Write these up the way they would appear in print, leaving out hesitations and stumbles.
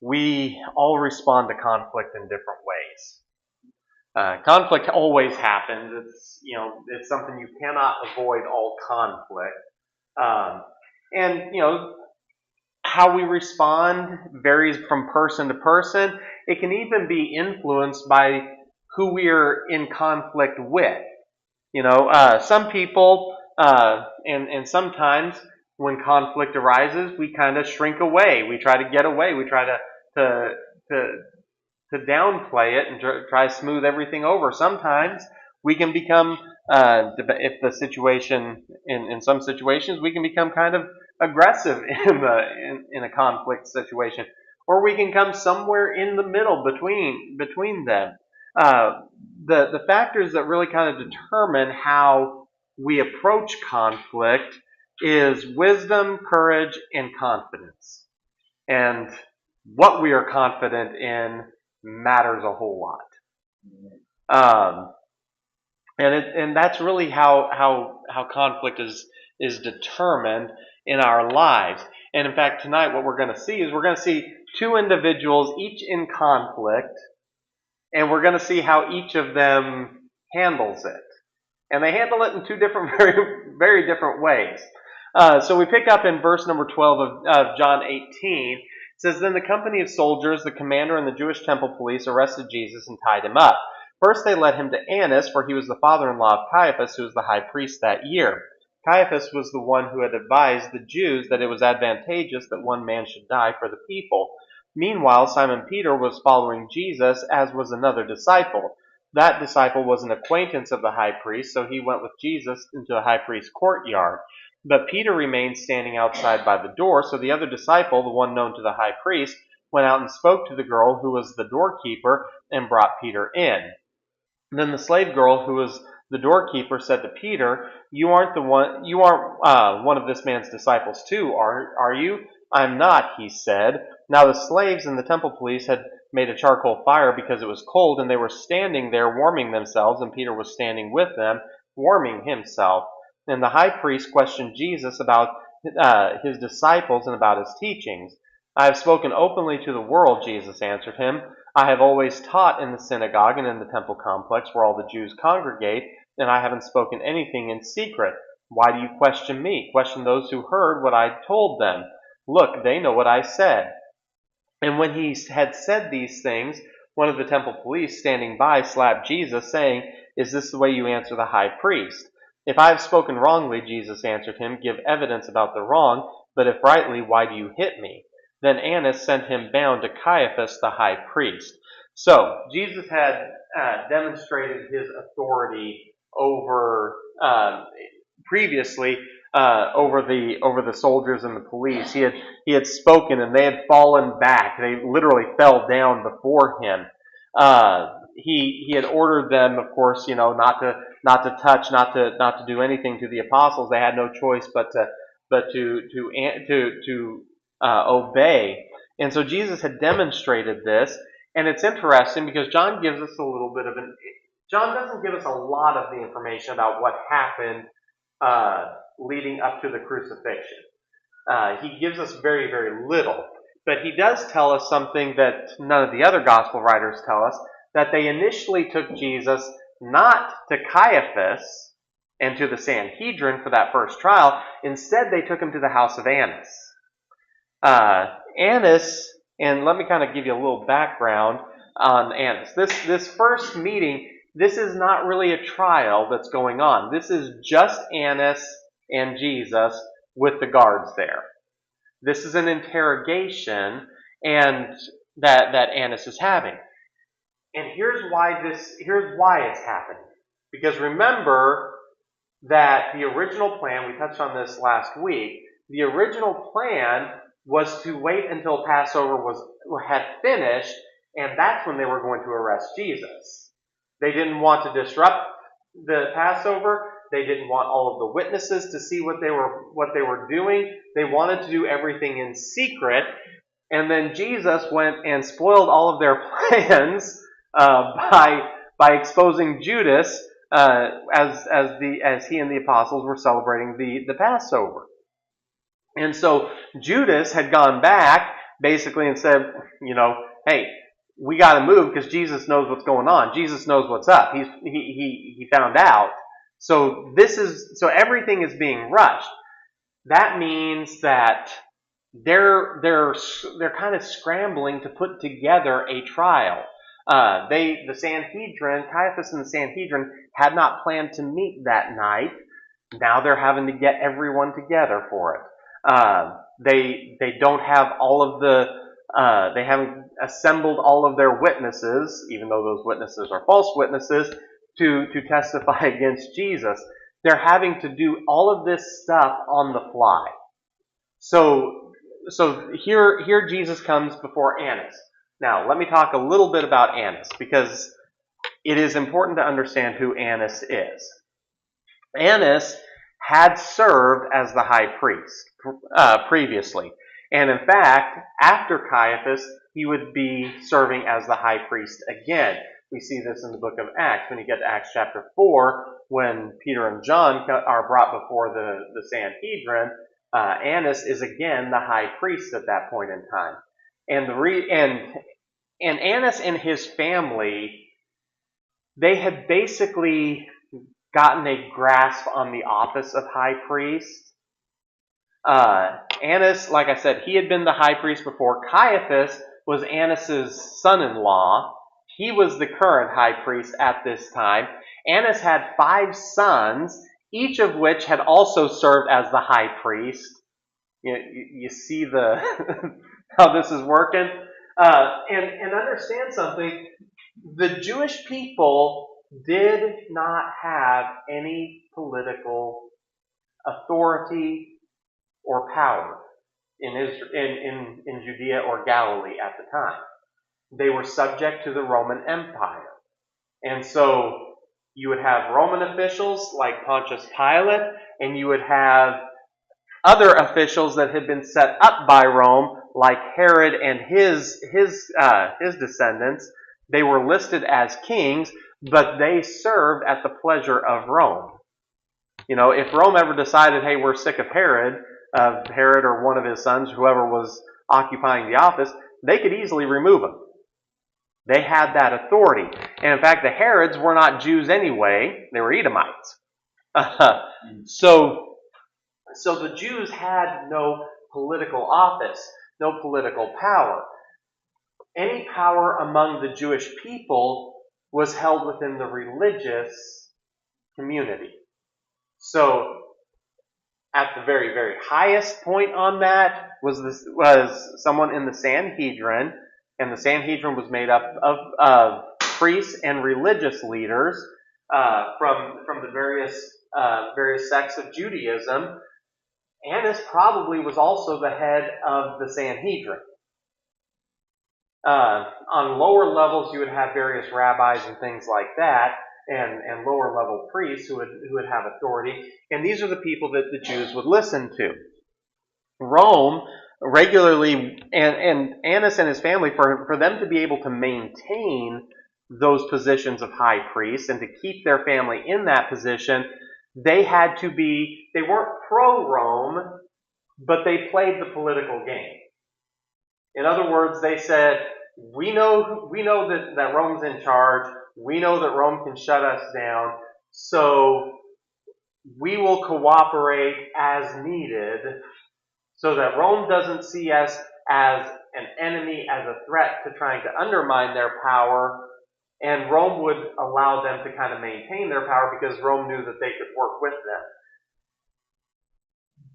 we all respond to conflict in different ways. Conflict always happens. It's something you cannot avoid. All conflict, um, and how we respond varies from person to person. It can even be influenced by who we are in conflict with. Some people, and sometimes when conflict arises, we kind of shrink away. We try to get away. We try to to to downplay it and try to smooth everything over. Sometimes we can become, if the situation, in some situations, we can become kind of aggressive in a conflict situation, or we can come somewhere in the middle between them. Uh, the factors that really kind of determine how we approach conflict is wisdom, courage, and confidence. And what we are confident in matters a whole lot. And that's really how conflict is determined in our lives. And in fact, tonight what we're going to see is we're going to see two individuals, each in conflict, and we're going to see how each of them handles it. And they handle it in two different, very different ways. So we pick up in verse number 12 of John 18. It says, "Then the company of soldiers, the commander, and the Jewish temple police arrested Jesus and tied him up. First they led him to Annas, for he was the father-in-law of Caiaphas, who was the high priest that year. Caiaphas was the one who had advised the Jews that it was advantageous that one man should die for the people. Meanwhile, Simon Peter was following Jesus, as was another disciple. That disciple was an acquaintance of the high priest, so he went with Jesus into the high priest's courtyard. But Peter remained standing outside by the door, so the other disciple, the one known to the high priest, went out and spoke to the girl who was the doorkeeper and brought Peter in. Then the slave girl who was the doorkeeper said to Peter, You aren't one of this man's disciples too, are you?" "I'm not," he said. Now the slaves and the temple police had made a charcoal fire because it was cold, and they were standing there warming themselves, and Peter was standing with them, warming himself. And the high priest questioned Jesus about his disciples and about his teachings. "I have spoken openly to the world," Jesus answered him. "I have always taught in the synagogue and in the temple complex where all the Jews congregate, and I haven't spoken anything in secret. Why do you question me? Question those who heard what I told them. Look, they know what I said." And when he had said these things, one of the temple police standing by slapped Jesus, saying, "Is this the way you answer the high priest?" "If I have spoken wrongly," Jesus answered him, "give evidence about the wrong, but if rightly, why do you hit me?" Then Annas sent him bound to Caiaphas the high priest. So, Jesus had demonstrated his authority previously over the soldiers and the police. He had spoken, and they had fallen back. They literally fell down before him. He had ordered them, of course, not to touch, not to do anything to the apostles. They had no choice but to obey. And so Jesus had demonstrated this, and it's interesting because John gives us a little bit of John doesn't give us a lot of the information about what happened leading up to the crucifixion. He gives us very, very little. But he does tell us something that none of the other gospel writers tell us, that they initially took Jesus not to Caiaphas and to the Sanhedrin for that first trial. Instead, they took him to the house of Annas. Annas, and let me kind of give you a little background on Annas. This first meeting, this is not really a trial that's going on. This is just Annas and Jesus with the guards there. This is an interrogation and that Annas is having. And here's why it's happening. Because remember that the original plan, we touched on this last week, the original plan was to wait until Passover had finished, and that's when they were going to arrest Jesus. They didn't want to disrupt the Passover. They didn't want all of the witnesses to see what they were doing. They wanted to do everything in secret. And then Jesus went and spoiled all of their plans by exposing Judas as he and the apostles were celebrating the Passover. And so Judas had gone back basically and said, hey, we got to move because Jesus knows what's going on. Jesus knows what's up. He found out. So everything is being rushed. That means that they're kind of scrambling to put together a trial. The Sanhedrin, Caiaphas and the Sanhedrin had not planned to meet that night. Now they're having to get everyone together for it. They don't have all of they haven't assembled all of their witnesses, even though those witnesses are false witnesses, to testify against Jesus. They're having to do all of this stuff on the fly. So here Jesus comes before Annas. Now, let me talk a little bit about Annas, because it is important to understand who Annas is. Annas had served as the high priest previously. And in fact, after Caiaphas, he would be serving as the high priest again. We see this in the book of Acts. When you get to Acts chapter 4, when Peter and John are brought before the Sanhedrin, Annas is again the high priest at that point in time. And Annas and his family, they had basically gotten a grasp on the office of high priest. Annas, like I said, he had been the high priest before. Caiaphas was Annas' son-in-law. He was the current high priest at this time. Annas had 5 sons, each of which had also served as the high priest. You see how this is working? And understand something. The Jewish people did not have any political authority or power in Judea or Galilee at the time. They were subject to the Roman Empire. And so you would have Roman officials like Pontius Pilate, and you would have other officials that had been set up by Rome, like Herod and his descendants. They were listed as kings, but they served at the pleasure of Rome. If Rome ever decided, hey, we're sick of Herod or one of his sons, whoever was occupying the office, they could easily remove him. They had that authority. And in fact, the Herods were not Jews anyway. They were Edomites. So the Jews had no political office, no political power. Any power among the Jewish people was held within the religious community. So at the very, very highest point on that was someone in the Sanhedrin, and the Sanhedrin was made up of priests and religious leaders from the various sects of Judaism. Annas probably was also the head of the Sanhedrin. On lower levels, you would have various rabbis and things like that, and lower level priests who would have authority. And these are the people that the Jews would listen to. Rome regularly, and Annas and his family, for them to be able to maintain those positions of high priest and to keep their family in that position, they weren't pro-Rome, but they played the political game. In other words, they said, we know that Rome's in charge. We know that Rome can shut us down. So we will cooperate as needed so that Rome doesn't see us as an enemy, as a threat to trying to undermine their power. And Rome would allow them to kind of maintain their power because Rome knew that they could work with them.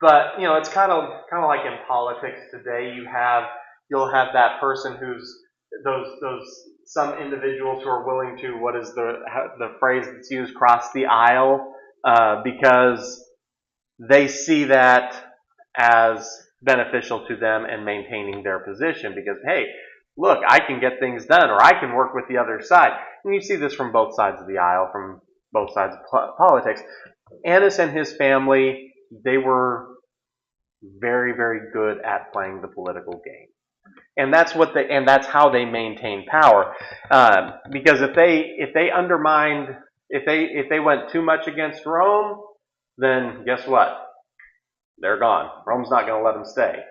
But, it's kind of like in politics today. You'll have that person who's some individuals who are willing to, what is the phrase that's used, cross the aisle, because they see that as beneficial to them and maintaining their position. Because, hey, look, I can get things done, or I can work with the other side. And you see this from both sides of the aisle, from both sides of politics. Annas and his family, they were very, very good at playing the political game. And that's how they maintain power. Because if they went too much against Rome, then guess what? They're gone. Rome's not going to let them stay.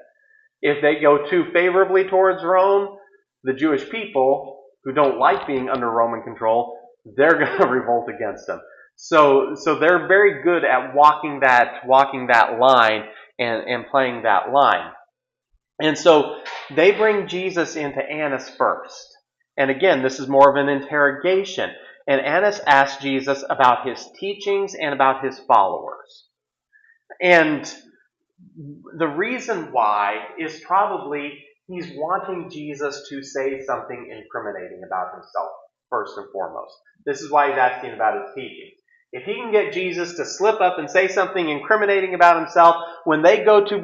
If they go too favorably towards Rome, the Jewish people who don't like being under Roman control, they're going to revolt against them. So they're very good at walking that line and playing that line. And so they bring Jesus into Annas first. And again, this is more of an interrogation. And Annas asks Jesus about his teachings and about his followers. And the reason why is probably he's wanting Jesus to say something incriminating about himself, first and foremost. This is why he's asking about his teachings. If he can get Jesus to slip up and say something incriminating about himself, when they go to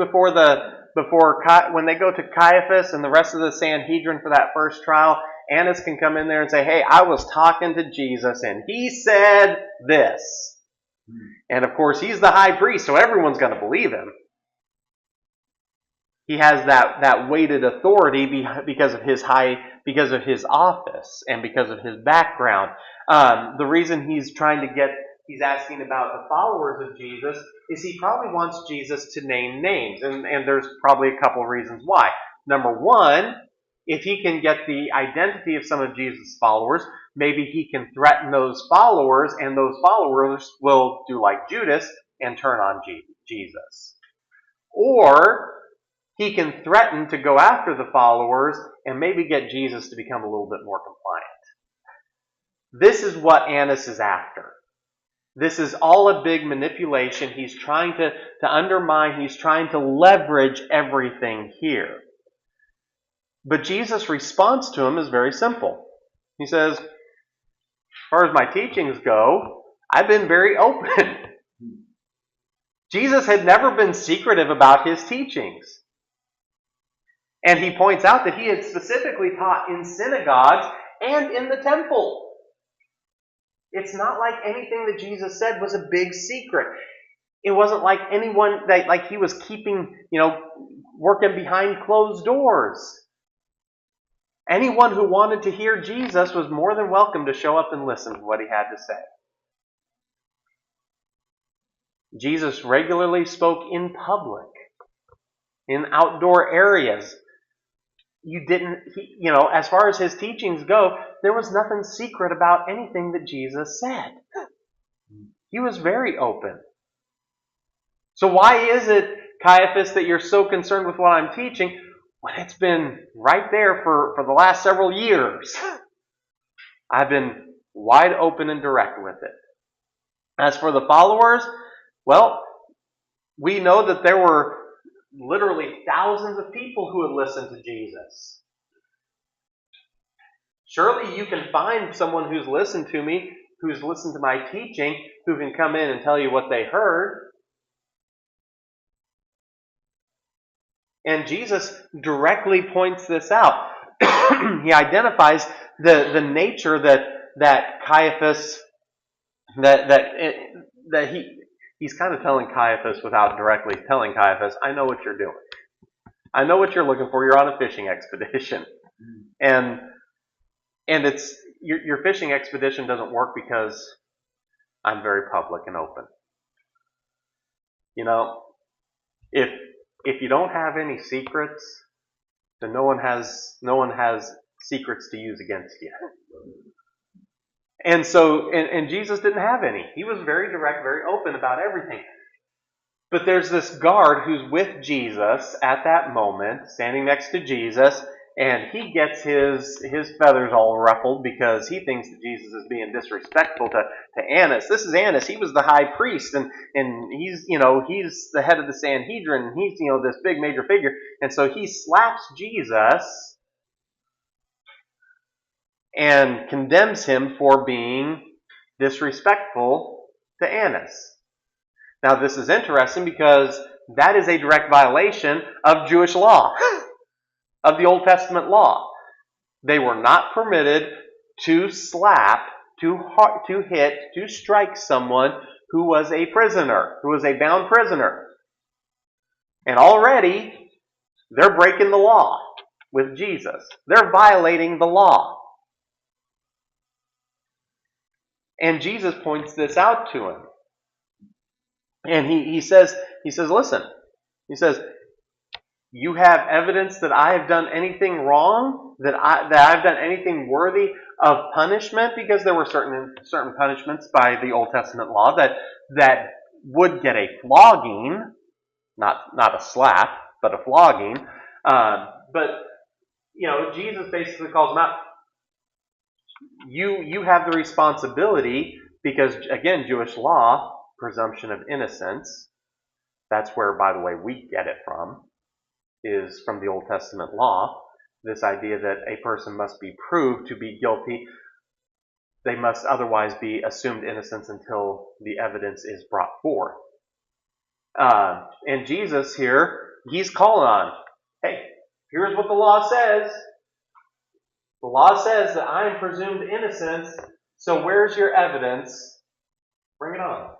when they go to Caiaphas and the rest of the Sanhedrin for that first trial, Annas can come in there and say, hey, I was talking to Jesus and he said this. And of course, he's the high priest, so everyone's going to believe him. He has that weighted authority because of his office and because of his background. The reason he's asking about the followers of Jesus is he probably wants Jesus to name names. And there's probably a couple of reasons why. Number one, if he can get the identity of some of Jesus' followers, maybe he can threaten those followers, and those followers will do like Judas and turn on Jesus. Or he can threaten to go after the followers and maybe get Jesus to become a little bit more compliant. This is what Annas is after. This is all a big manipulation. He's trying to undermine, he's trying to leverage everything here. But Jesus' response to him is very simple. He says, as far as my teachings go, I've been very open. Jesus had never been secretive about his teachings. And he points out that he had specifically taught in synagogues and in the temple. It's not like anything that Jesus said was a big secret. It wasn't like like he was keeping, working behind closed doors. Anyone who wanted to hear Jesus was more than welcome to show up and listen to what he had to say. Jesus regularly spoke in public, in outdoor areas. As far as his teachings go, there was nothing secret about anything that Jesus said. He was very open. So why is it, Caiaphas, that you're so concerned with what I'm teaching when it's been right there for the last several years? I've been wide open and direct with it. As for the followers, well, we know that there were literally thousands of people who had listened to Jesus. Surely you can find someone who's listened to me, who's listened to my teaching, who can come in and tell you what they heard. And Jesus directly points this out. He identifies the nature that Caiaphas, he's kind of telling Caiaphas without directly telling Caiaphas, I know what you're doing. I know what you're looking for. You're on a fishing expedition. And it's your fishing expedition doesn't work because I'm very public and open. If you don't have any secrets, then no one has secrets to use against you. And so, and Jesus didn't have any. He was very direct, very open about everything. But there's this guard who's with Jesus at that moment, standing next to Jesus, and he gets his feathers all ruffled because he thinks that Jesus is being disrespectful to Annas. This is Annas. He was the high priest, and he's the head of the Sanhedrin, and he's this big major figure. And so he slaps Jesus and condemns him for being disrespectful to Annas. Now this is interesting because that is a direct violation of Jewish law, of the Old Testament law. They were not permitted to slap, to hit, to strike someone who was a prisoner, who was a bound prisoner. And already they're breaking the law with Jesus. They're violating the law. And Jesus points this out to him. And he says, listen, he says, You have evidence that I have done anything wrong, that I've done anything worthy of punishment, because there were certain punishments by the Old Testament law that would get a flogging, not a slap, but a flogging. But Jesus basically calls them out. You have the responsibility, because again, Jewish law, presumption of innocence. That's where, by the way, we get it from, is from the Old Testament law. This idea that a person must be proved to be guilty. They must otherwise be assumed innocence until the evidence is brought forth. And Jesus here, he's calling on, hey, here's what the law says. The law says that I am presumed innocent, so where's your evidence? Bring it on.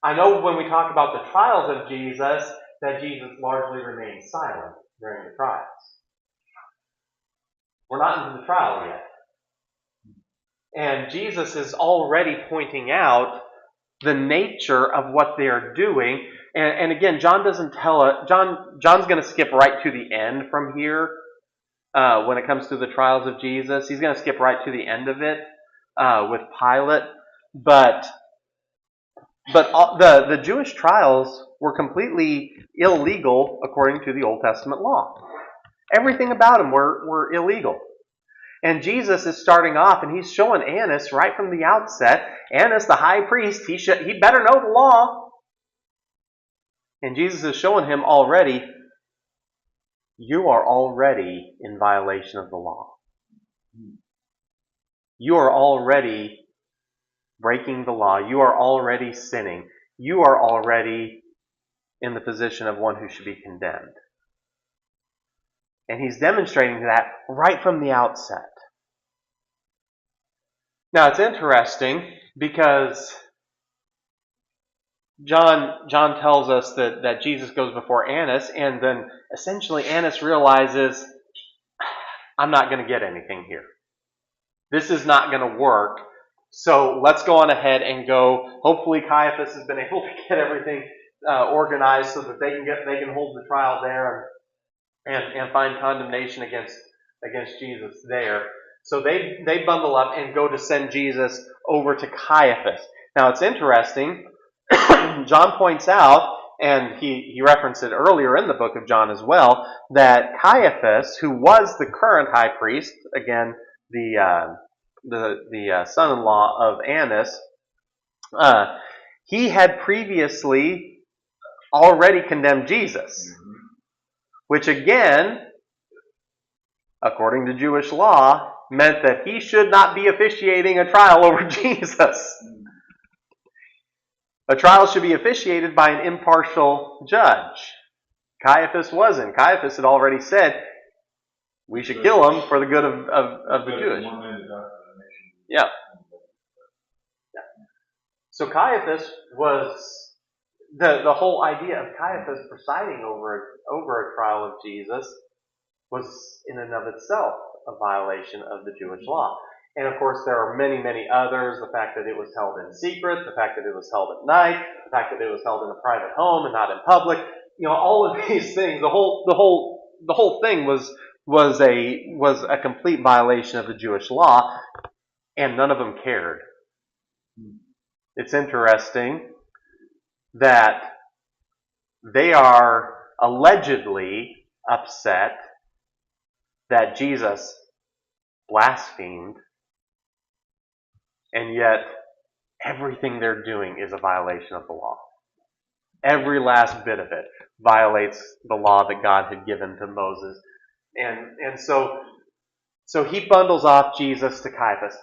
I know when we talk about the trials of Jesus, that Jesus largely remained silent during the trials. We're not into the trial yet. And Jesus is already pointing out the nature of what they are doing. And again, John doesn't tell it. John's going to skip right to the end from here when it comes to the trials of Jesus. He's going to skip right to the end of it with Pilate. But the Jewish trials were completely illegal according to the Old Testament law. Everything about them were illegal. And Jesus is starting off, and he's showing Annas right from the outset. Annas, the high priest, he better know the law. And Jesus is showing him already, you are already in violation of the law. You are already breaking the law. You are already sinning. You are already in the position of one who should be condemned. And he's demonstrating that right from the outset. Now, it's interesting because John tells us that Jesus goes before Annas, and then essentially Annas realizes, I'm not going to get anything here. This is not going to work. So let's go on ahead and go. Hopefully Caiaphas has been able to get everything organized so that they can hold the trial there and find condemnation against Jesus there. So they bundle up and go to send Jesus over to Caiaphas. Now it's interesting. John points out, and he referenced it earlier in the book of John as well, that Caiaphas, who was the current high priest, again the son-in-law of Annas, he had previously already condemned Jesus, which again, according to Jewish law, meant that he should not be officiating a trial over Jesus. A trial should be officiated by an impartial judge. Caiaphas wasn't. Caiaphas had already said, we should kill him for the good of the Jewish. Yeah. So Caiaphas was, the whole idea of Caiaphas presiding over a trial of Jesus was in and of itself a violation of the Jewish law. And of course there are many, many others. The fact that it was held in secret, the fact that it was held at night, the fact that it was held in a private home and not in public. All of these things, the whole thing was a complete violation of the Jewish law, and none of them cared. It's interesting that they are allegedly upset that Jesus blasphemed, and yet everything they're doing is a violation of the law. Every last bit of it violates the law that God had given to Moses. And so he bundles off Jesus to Caiaphas.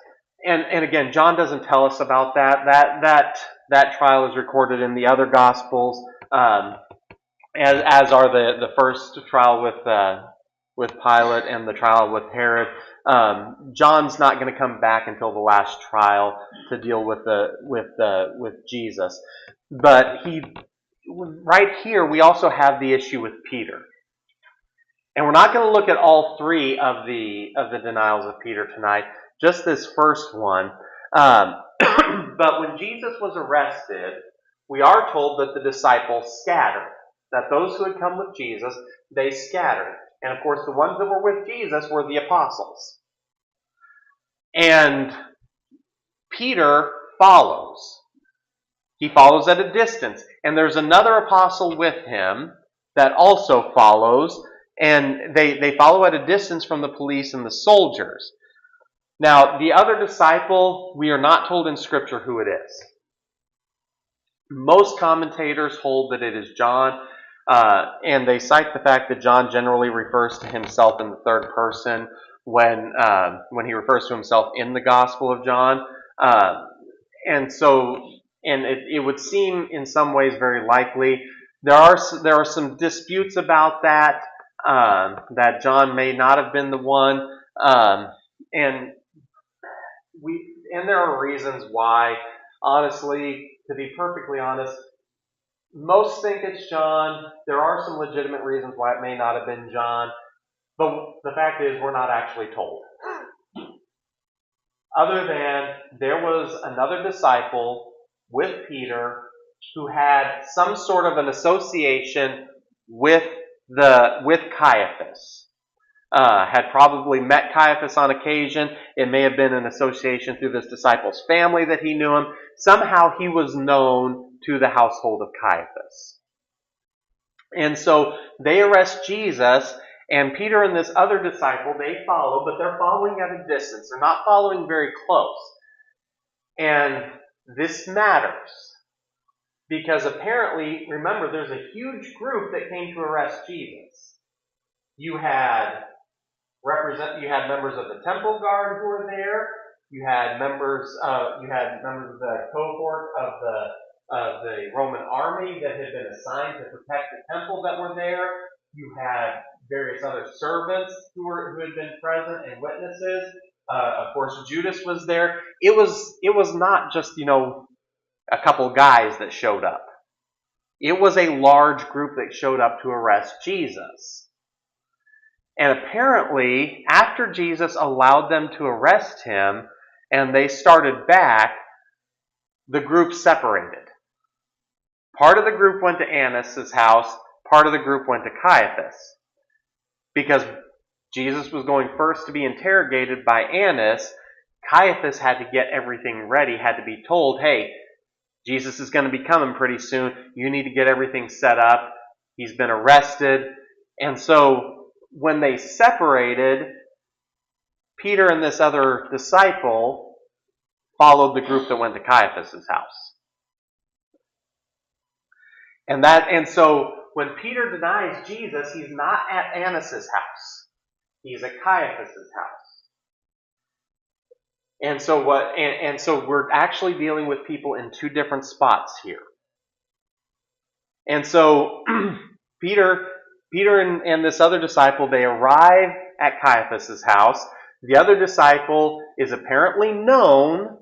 And again, John doesn't tell us about that. That trial is recorded in the other Gospels, as are the first trial with Pilate and the trial with Herod. John's not going to come back until the last trial to deal with Jesus. But right here we also have the issue with Peter. And we're not going to look at all three of the denials of Peter tonight, just this first one. But when Jesus was arrested, we are told that the disciples scattered. that those who had come with Jesus, they scattered. And of course, the ones that were with Jesus were the apostles. And Peter follows. He follows at a distance. And there's another apostle with him that also follows. And they follow at a distance from the police and the soldiers. Now, the other disciple, we are not told in Scripture who it is. Most commentators hold that it is John, and they cite the fact that John generally refers to himself in the third person when he refers to himself in the Gospel of John. And it would seem in some ways very likely. There are some disputes about that, that John may not have been the one, and there are reasons why. Honestly, to be perfectly honest, most think it's John. There are some legitimate reasons why it may not have been John, but the fact is we're not actually told. Other than there was another disciple with Peter who had some sort of an association with Caiaphas. Had probably met Caiaphas on occasion. It may have been an association through this disciple's family that he knew him. Somehow he was known to the household of Caiaphas. And so they arrest Jesus, and Peter and this other disciple, they follow, but they're following at a distance. They're not following very close. And this matters. Because apparently, remember, there's a huge group that came to arrest Jesus. You had members of the temple guard who were there. You had members of the cohort of the Roman army that had been assigned to protect the temple that were there. You had various other servants who had been present and witnesses. Of course, Judas was there. It was not just a couple guys that showed up. It was a large group that showed up to arrest Jesus. And apparently, after Jesus allowed them to arrest him and they started back, the group separated. Part of the group went to Annas' house, part of the group went to Caiaphas. Because Jesus was going first to be interrogated by Annas, Caiaphas had to get everything ready, had to be told, hey, Jesus is going to be coming pretty soon. You need to get everything set up. He's been arrested. And so when they separated, Peter and this other disciple followed the group that went to Caiaphas' house. And so when Peter denies Jesus, he's not at Annas' house. He's at Caiaphas' house. And so we're actually dealing with people in two different spots here. And so Peter and this other disciple, they arrive at Caiaphas' house. The other disciple is apparently known,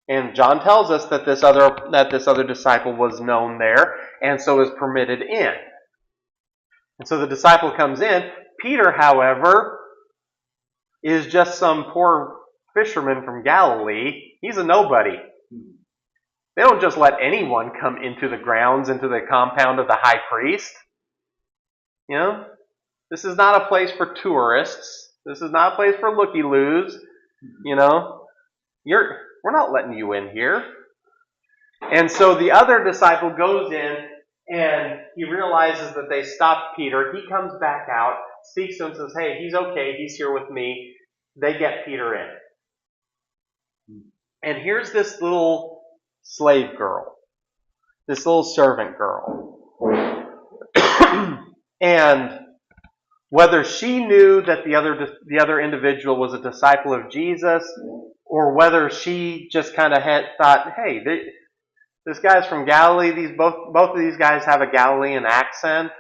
and John tells us that this other disciple was known there, and so is permitted in. And so the disciple comes in. Peter, however, is just some poor fisherman from Galilee. He's a nobody. They don't just let anyone come into the grounds, into the compound of the high priest. This is not a place for tourists. This is not a place for looky-loos. We're not letting you in here. And so the other disciple goes in, and he realizes that they stopped Peter. He comes back out, speaks to him, says, hey, he's okay. He's here with me. They get Peter in. And here's this little slave girl, this little servant girl. And whether she knew that the other individual was a disciple of Jesus, or whether she just kind of thought, hey, this guy's from Galilee. Both of these guys have a Galilean accent.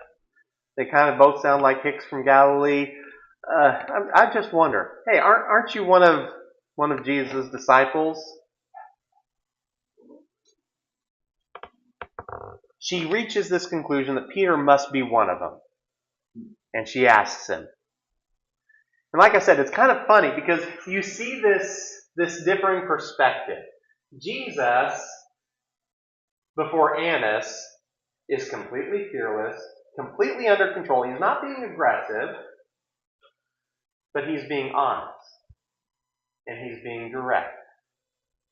They kind of both sound like hicks from Galilee. I just wonder, hey, aren't you one of Jesus' disciples? She reaches this conclusion that Peter must be one of them. And she asks him. And like I said, it's kind of funny because you see this differing perspective. Jesus, before Annas, is completely fearless, completely under control. He's not being aggressive, but he's being honest. And he's being direct.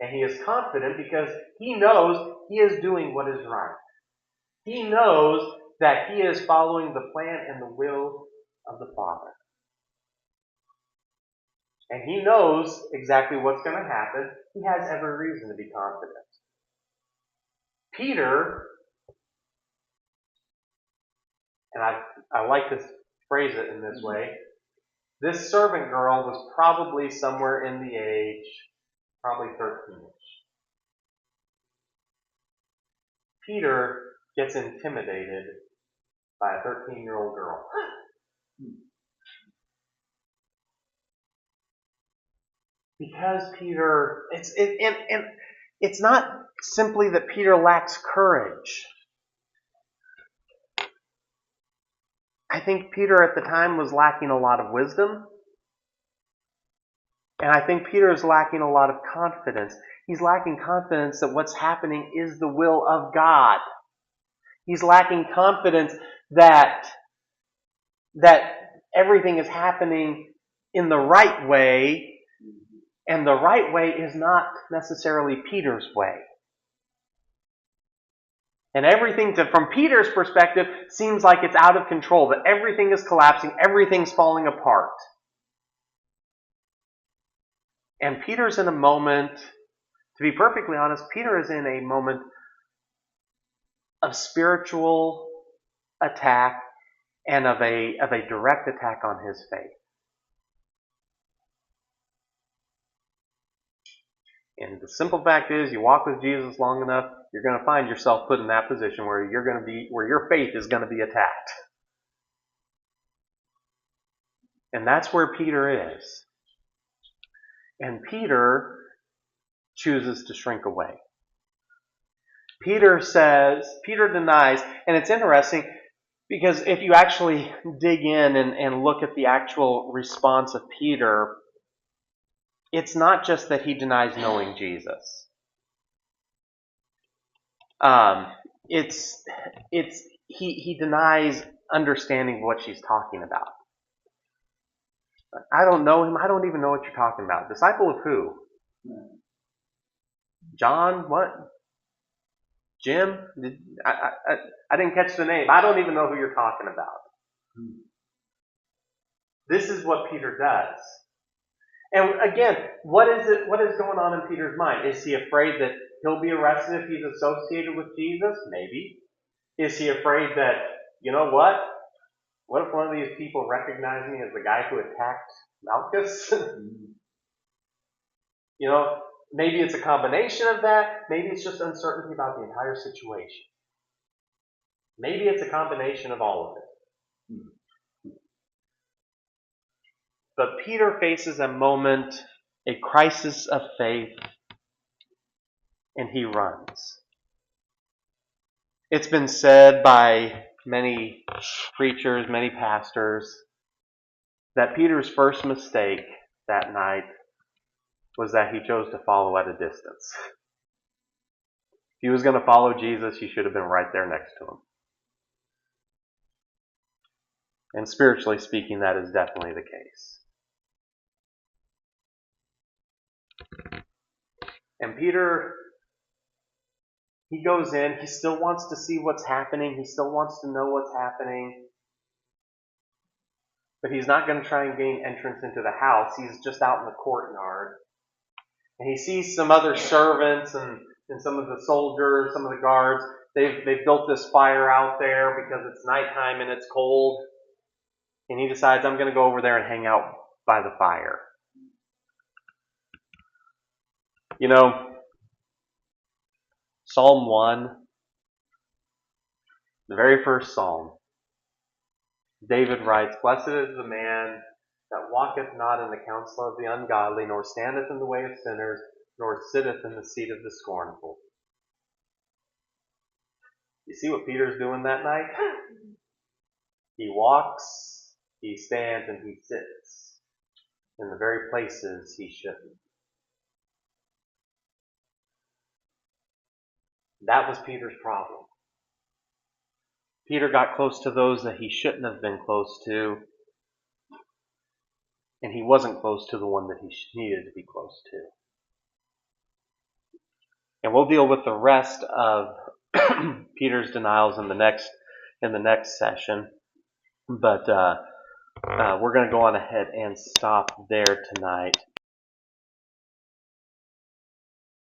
And he is confident because he knows he is doing what is right. He knows that he is following the plan and the will of the Father. And he knows exactly what's going to happen. He has every reason to be confident. Peter, and I like to phrase it in this way, this servant girl was probably somewhere in the age, probably 13ish. Peter gets intimidated by a 13-year-old girl. Because Peter, it's not simply that Peter lacks courage. I think Peter at the time was lacking a lot of wisdom. And I think Peter is lacking a lot of confidence. He's lacking confidence that what's happening is the will of God. He's lacking confidence that everything is happening in the right way, and the right way is not necessarily Peter's way. And everything, from Peter's perspective, seems like it's out of control, that everything is collapsing, everything's falling apart. And Peter's in a moment, to be perfectly honest, Peter is in a moment of spiritual attack and of a direct attack on his faith. And the simple fact is, you walk with Jesus long enough, you're going to find yourself put in that position where where your faith is going to be attacked. And that's where Peter is. And Peter chooses to shrink away. Peter denies, and it's interesting because if you actually dig in and look at the actual response of Peter, it's not just that he denies knowing Jesus. He denies understanding what she's talking about. I don't know him. I don't even know what you're talking about. Disciple of who? John? What? Jim? I didn't catch the name. I don't even know who you're talking about. This is what Peter does. And again, what is going on in Peter's mind? Is he afraid that he'll be arrested if he's associated with Jesus? Maybe. Is he afraid that, you know what? What if one of these people recognize me as the guy who attacked Malchus? Maybe it's a combination of that. Maybe it's just uncertainty about the entire situation. Maybe it's a combination of all of it. But Peter faces a moment, a crisis of faith, and he runs. It's been said by many preachers, many pastors, that Peter's first mistake that night was that he chose to follow at a distance. If he was going to follow Jesus, he should have been right there next to him. And spiritually speaking, that is definitely the case. And Peter, he goes in, he still wants to see what's happening, he still wants to know what's happening, but he's not going to try and gain entrance into the house. He's just out in the courtyard. And he sees some other servants and some of the soldiers, some of the guards. They've built this fire out there because it's nighttime and it's cold. And he decides, I'm going to go over there and hang out by the fire. Psalm 1, the very first psalm, David writes, Blessed is the man that walketh not in the counsel of the ungodly, nor standeth in the way of sinners, nor sitteth in the seat of the scornful. You see what Peter's doing that night? He walks, he stands, and he sits in the very places he shouldn't. That was Peter's problem. Peter got close to those that he shouldn't have been close to, and he wasn't close to the one that he needed to be close to. And we'll deal with the rest of Peter's denials in the next session. But we're going to go on ahead and stop there tonight.